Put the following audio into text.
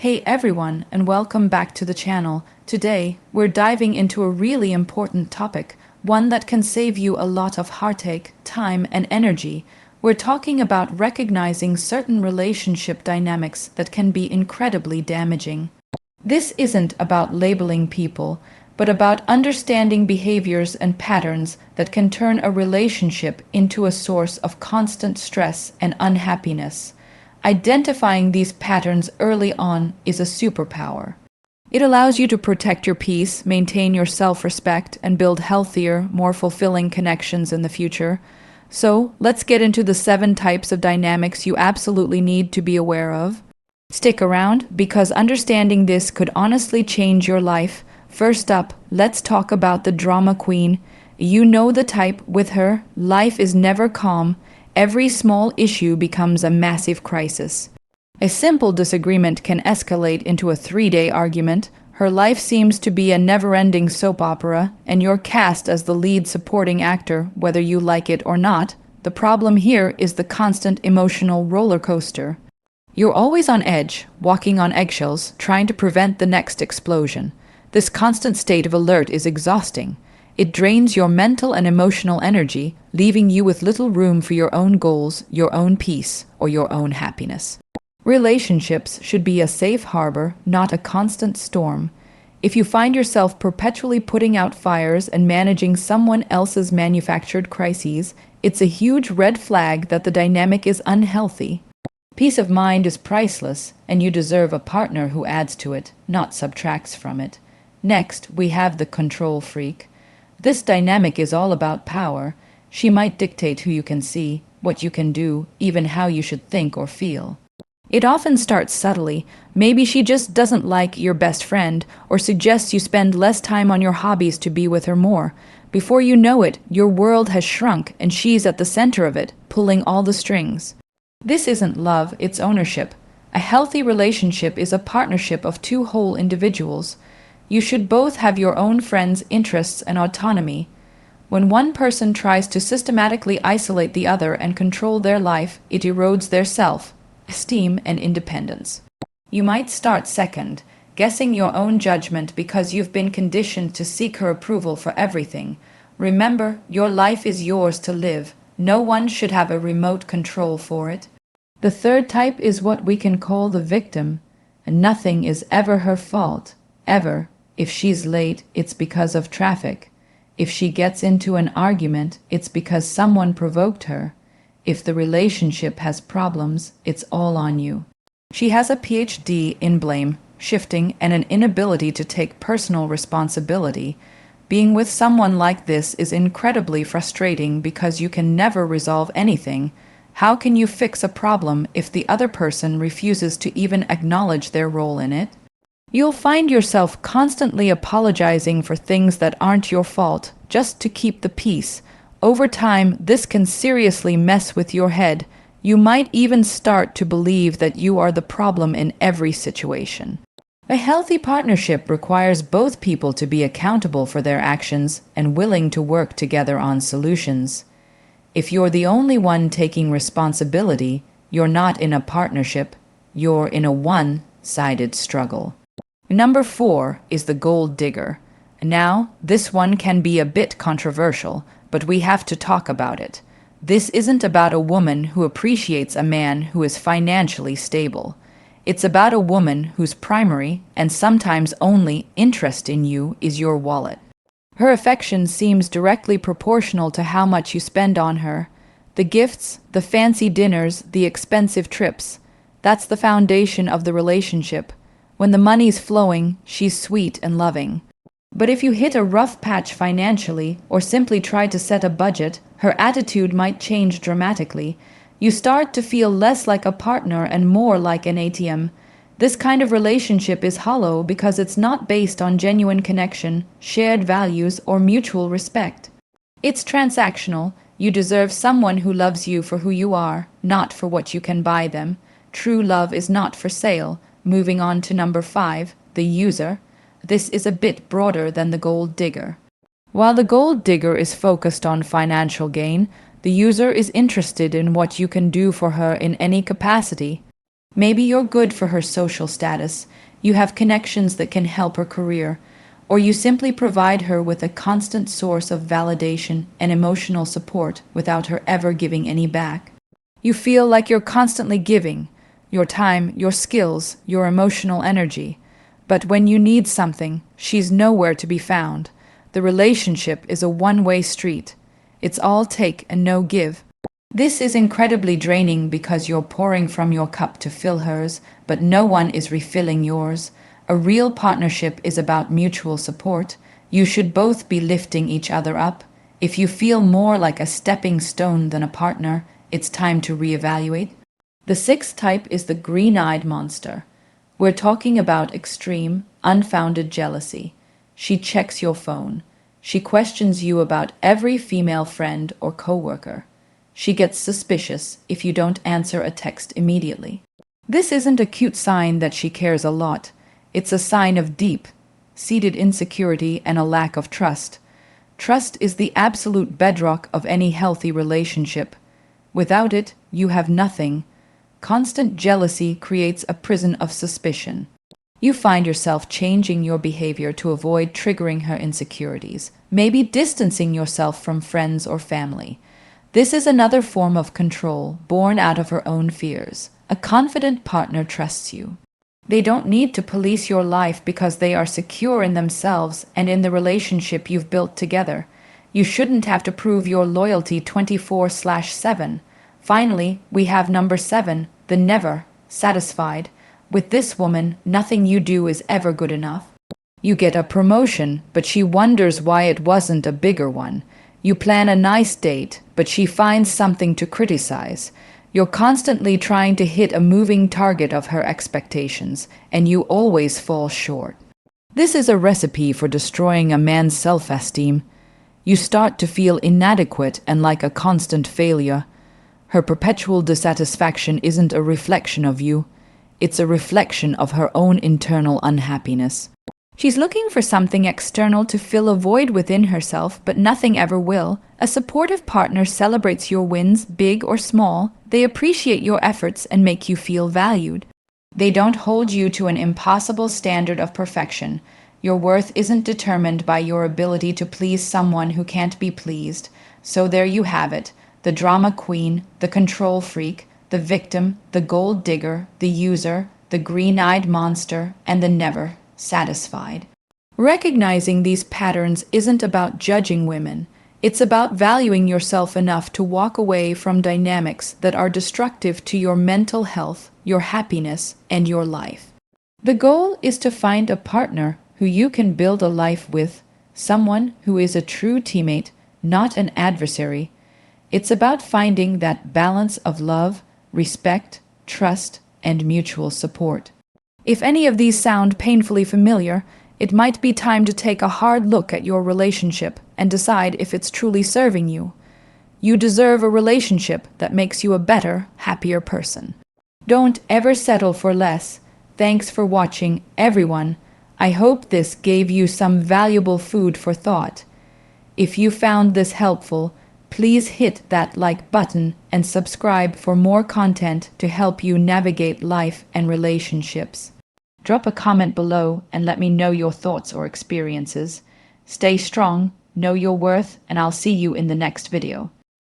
Hey everyone, and welcome back to the channel. Today, we're diving into a really important topic, one that can save you a lot of heartache, time, and energy. We're talking about recognizing certain relationship dynamics that can be incredibly damaging. This isn't about labeling people, but about understanding behaviors and patterns that can turn a relationship into a source of constant stress and unhappiness. Identifying these patterns early on is a superpower. It allows you to protect your peace, maintain your self-respect, and build healthier, more fulfilling connections in the future. So, let's get into the 7 types of dynamics you absolutely need to be aware of. Stick around, because understanding this could honestly change your life. First up, let's talk about the drama queen. You know the type. With her, life is never calm. Every small issue becomes a massive crisis. A simple disagreement can escalate into a 3-day argument. Her life seems to be a never-ending soap opera, and you're cast as the lead supporting actor, whether you like it or not. The problem here is the constant emotional roller coaster. You're always on edge, walking on eggshells, trying to prevent the next explosion. This constant state of alert is exhausting. It drains your mental and emotional energy, leaving you with little room for your own goals, your own peace, or your own happiness. Relationships should be a safe harbor, not a constant storm. If you find yourself perpetually putting out fires and managing someone else's manufactured crises, it's a huge red flag that the dynamic is unhealthy. Peace of mind is priceless, and you deserve a partner who adds to it, not subtracts from it. Next, we have the control freak. This dynamic is all about power. She might dictate who you can see, what you can do, even how you should think or feel. It often starts subtly. Maybe she just doesn't like your best friend, or suggests you spend less time on your hobbies to be with her more. Before you know it, your world has shrunk, and she's at the center of it, pulling all the strings. This isn't love, it's ownership. A healthy relationship is a partnership of 2 whole individuals. You should both have your own friends' interests and autonomy. When one person tries to systematically isolate the other and control their life, it erodes their self-esteem and independence. You might start second, guessing your own judgment because you've been conditioned to seek her approval for everything. Remember, your life is yours to live. No one should have a remote control for it. The 3rd type is what we can call the victim. Nothing is ever her fault, ever. If she's late, it's because of traffic. If she gets into an argument, it's because someone provoked her. If the relationship has problems, it's all on you. She has a PhD in blame, shifting, and an inability to take personal responsibility. Being with someone like this is incredibly frustrating because you can never resolve anything. How can you fix a problem if the other person refuses to even acknowledge their role in it? You'll find yourself constantly apologizing for things that aren't your fault, just to keep the peace. Over time, this can seriously mess with your head. You might even start to believe that you are the problem in every situation. A healthy partnership requires both people to be accountable for their actions and willing to work together on solutions. If you're the only one taking responsibility, you're not in a partnership, you're in a one-sided struggle. Number 4 is the gold digger. Now, this one can be a bit controversial, but we have to talk about it. This isn't about a woman who appreciates a man who is financially stable. It's about a woman whose primary, and sometimes only, interest in you is your wallet. Her affection seems directly proportional to how much you spend on her. The gifts, the fancy dinners, the expensive trips. That's the foundation of the relationship. When the money's flowing, she's sweet and loving. But if you hit a rough patch financially, or simply try to set a budget, her attitude might change dramatically. You start to feel less like a partner and more like an ATM. This kind of relationship is hollow because it's not based on genuine connection, shared values, or mutual respect. It's transactional. You deserve someone who loves you for who you are, not for what you can buy them. True love is not for sale. Moving on to number 5, the user. This is a bit broader than the gold digger. While the gold digger is focused on financial gain, the user is interested in what you can do for her in any capacity. Maybe you're good for her social status, you have connections that can help her career, or you simply provide her with a constant source of validation and emotional support without her ever giving any back. You feel like you're constantly giving your time, your skills, your emotional energy. But when you need something, she's nowhere to be found. The relationship is a one-way street. It's all take and no give. This is incredibly draining because you're pouring from your cup to fill hers, but no one is refilling yours. A real partnership is about mutual support. You should both be lifting each other up. If you feel more like a stepping stone than a partner, it's time to reevaluate. The sixth type is the green-eyed monster. We're talking about extreme, unfounded jealousy. She checks your phone. She questions you about every female friend or coworker. She gets suspicious if you don't answer a text immediately. This isn't a cute sign that she cares a lot. It's a sign of deep-seated insecurity and a lack of trust. Trust is the absolute bedrock of any healthy relationship. Without it, you have nothing. Constant jealousy creates a prison of suspicion. You find yourself changing your behavior to avoid triggering her insecurities, maybe distancing yourself from friends or family. This is another form of control, born out of her own fears. A confident partner trusts you. They don't need to police your life because they are secure in themselves and in the relationship you've built together. You shouldn't have to prove your loyalty 24/7. Finally, we have number 7, the never satisfied. With this woman, nothing you do is ever good enough. You get a promotion, but she wonders why it wasn't a bigger one. You plan a nice date, but she finds something to criticize. You're constantly trying to hit a moving target of her expectations, and you always fall short. This is a recipe for destroying a man's self-esteem. You start to feel inadequate and like a constant failure. Her perpetual dissatisfaction isn't a reflection of you. It's a reflection of her own internal unhappiness. She's looking for something external to fill a void within herself, but nothing ever will. A supportive partner celebrates your wins, big or small. They appreciate your efforts and make you feel valued. They don't hold you to an impossible standard of perfection. Your worth isn't determined by your ability to please someone who can't be pleased. So there you have it, the drama queen, the control freak, the victim, the gold digger, the user, the green-eyed monster, and the never satisfied. Recognizing these patterns isn't about judging women. It's about valuing yourself enough to walk away from dynamics that are destructive to your mental health, your happiness, and your life. The goal is to find a partner who you can build a life with, someone who is a true teammate, not an adversary. It's about finding that balance of love, respect, trust, and mutual support. If any of these sound painfully familiar, it might be time to take a hard look at your relationship and decide if it's truly serving you. You deserve a relationship that makes you a better, happier person. Don't ever settle for less. Thanks for watching, everyone. I hope this gave you some valuable food for thought. If you found this helpful, please hit that like button and subscribe for more content to help you navigate life and relationships. Drop a comment below and let me know your thoughts or experiences. Stay strong, know your worth, and I'll see you in the next video.